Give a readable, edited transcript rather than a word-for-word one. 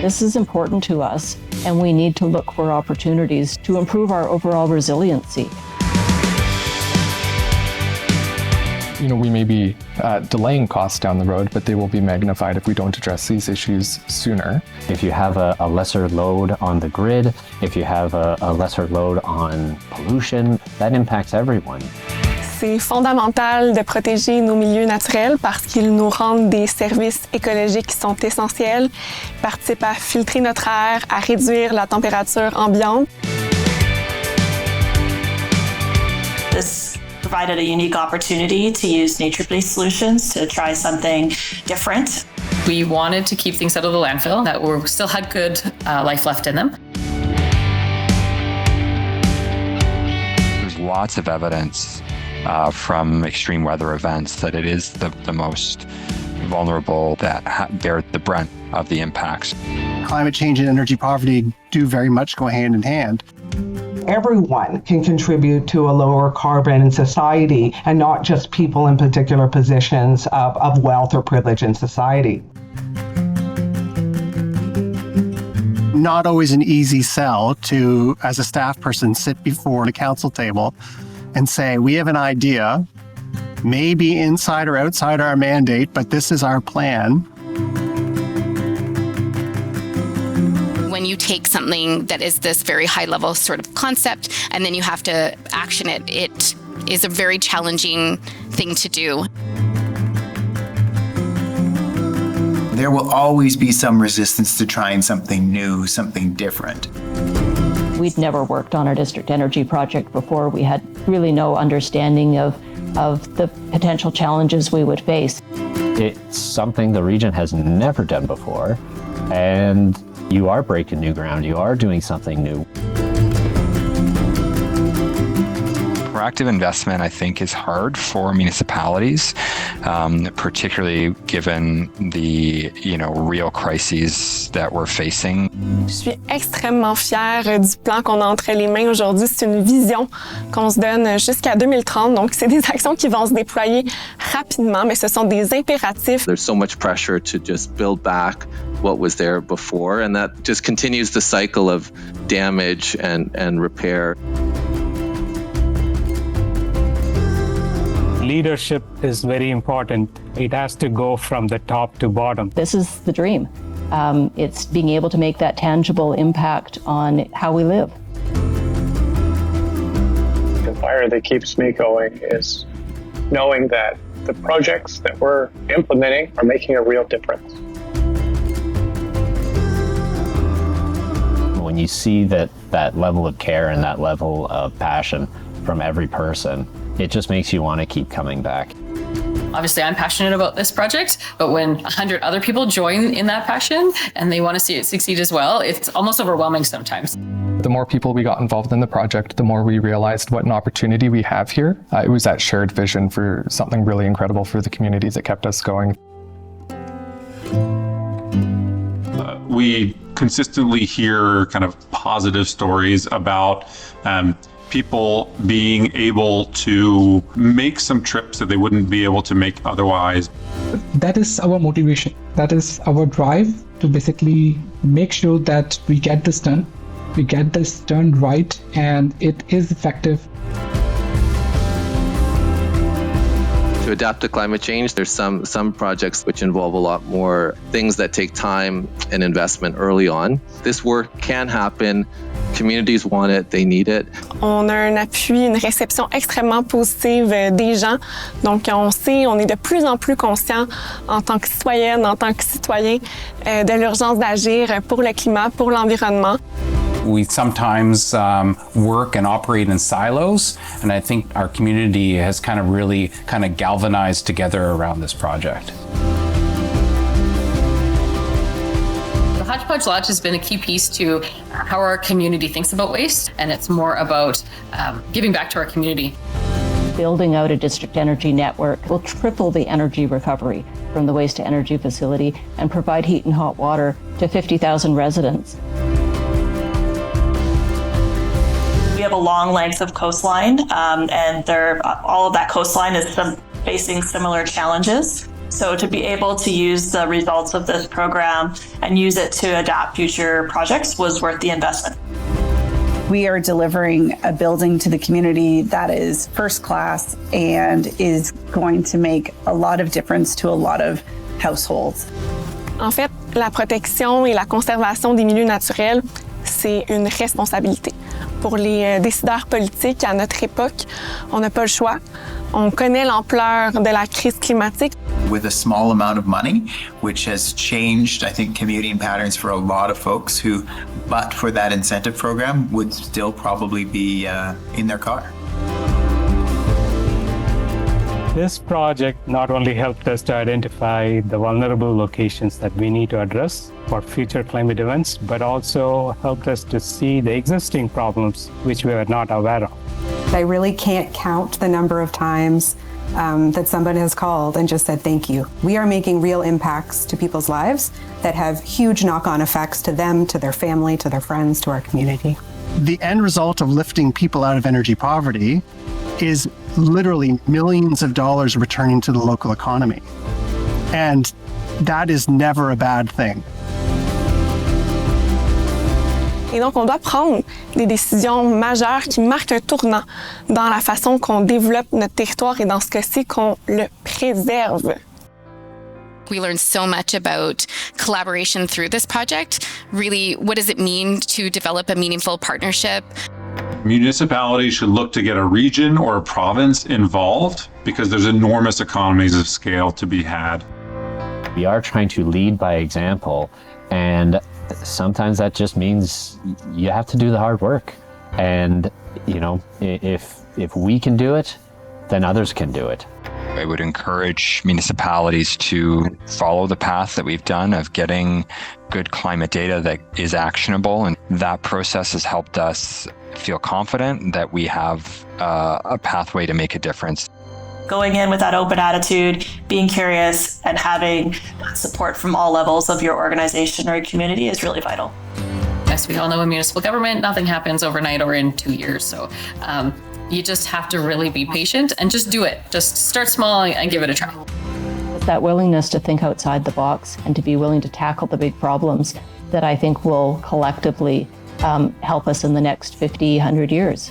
This is important to us, and we need to look for opportunities to improve our overall resiliency. We may be delaying costs down the road, but they will be magnified if we don't address these issues sooner. If you have a lesser load on the grid, if you have a lesser load on pollution, that impacts everyone. C'est fondamental de protéger nos milieux naturels parce qu'ils nous rendent des services écologiques qui sont essentiels, participent à filtrer notre air, à réduire la température ambiante. This provided a unique opportunity to use nature-based solutions to try something different. We wanted to keep things out of the landfill that still had good life left in them. There's lots of evidence from extreme weather events that it is the most vulnerable that bear the brunt of the impacts. Climate change and energy poverty do very much go hand in hand. Everyone can contribute to a lower carbon society, and not just people in particular positions of wealth or privilege in society. Not always an easy sell to, as a staff person, sit before the council table and say, we have an idea, maybe inside or outside our mandate, but this is our plan. When you take something that is this very high level sort of concept and then you have to action it, it is a very challenging thing to do. There will always be some resistance to trying something new, something different. We'd never worked on a district energy project before. We had really no understanding of the potential challenges we would face. It's something the region has never done before, and you are breaking new ground. You are doing something new. Proactive investment, I think, is hard for municipalities, particularly given the real crises that we're facing. Je suis extrêmement fière du plan qu'on a entre les mains aujourd'hui. C'est une vision qu'on se donne jusqu'à 2030. Donc, c'est des actions qui vont se déployer rapidement, mais ce sont des impératifs. There's so much pressure to just build back what was there before, and that just continues the cycle of damage and repair. Leadership is very important. It has to go from the top to bottom. This is the dream. It's being able to make that tangible impact on how we live. The fire that keeps me going is knowing that the projects that we're implementing are making a real difference. When you see that level of care and that level of passion from every person, it just makes you want to keep coming back. Obviously, I'm passionate about this project, but when 100 other people join in that passion and they want to see it succeed as well, it's almost overwhelming sometimes. The more people we got involved in the project, the more we realized what an opportunity we have here. It was that shared vision for something really incredible for the community that kept us going. We consistently hear kind of positive stories about people being able to make some trips that they wouldn't be able to make otherwise. That is our motivation. That is our drive to basically make sure that we get this done. We get this done right, and it is effective. To adapt to climate change, there's some projects which involve a lot more things that take time and investment early on. This work can happen. Communities want it, they need it. On a un appui, une réception extrêmement positive des gens. Donc, on est de plus en plus conscient en tant que citoyenne, en tant que citoyen, de l'urgence d'agir pour le climat, pour l'environnement. We sometimes work and operate in silos, and I think our community has really galvanized together around this project. The Hodgepodge Lodge has been a key piece to how our community thinks about waste, and it's more about giving back to our community. Building out a district energy network will triple the energy recovery from the waste to energy facility and provide heat and hot water to 50,000 residents. We have a long length of coastline, and all of that coastline is facing similar challenges. So to be able to use the results of this program and use it to adapt future projects was worth the investment. We are delivering a building to the community that is first class and is going to make a lot of difference to a lot of households. En fait, la protection et la conservation des milieux naturels, c'est une responsabilité. Pour les décideurs politiques à notre époque, on n'a pas le choix. On connaît l'ampleur de la crise climatique. With a small amount of money, which has changed, I think, commuting patterns for a lot of folks who, but for that incentive program, would still probably be in their car. This project not only helped us to identify the vulnerable locations that we need to address for future climate events, but also helped us to see the existing problems which we were not aware of. I really can't count the number of times that somebody has called and just said thank you. We are making real impacts to people's lives that have huge knock-on effects to them, to their family, to their friends, to our community. The end result of lifting people out of energy poverty is literally millions of dollars returning to the local economy. And that is never a bad thing. Et donc, on doit prendre des décisions majeures qui marquent un tournant dans la façon qu'on développe notre territoire et dans ce cas-ci, qu'on le préserve. We learned so much about collaboration through this project. Really, what does it mean to develop a meaningful partnership? Municipalities should look to get a region or a province involved because there's enormous economies of scale to be had. We are trying to lead by example, and sometimes that just means you have to do the hard work. And, you know, if we can do it, then others can do it. I would encourage municipalities to follow the path that we've done of getting good climate data that is actionable. And that process has helped us feel confident that we have a pathway to make a difference. Going in with that open attitude, being curious, and having support from all levels of your organization or community is really vital. As we all know, in municipal government, nothing happens overnight or in 2 years. So you just have to really be patient and just do it. Just start small and give it a try. It's that willingness to think outside the box and to be willing to tackle the big problems that I think will collectively help us in the next 50, 100 years.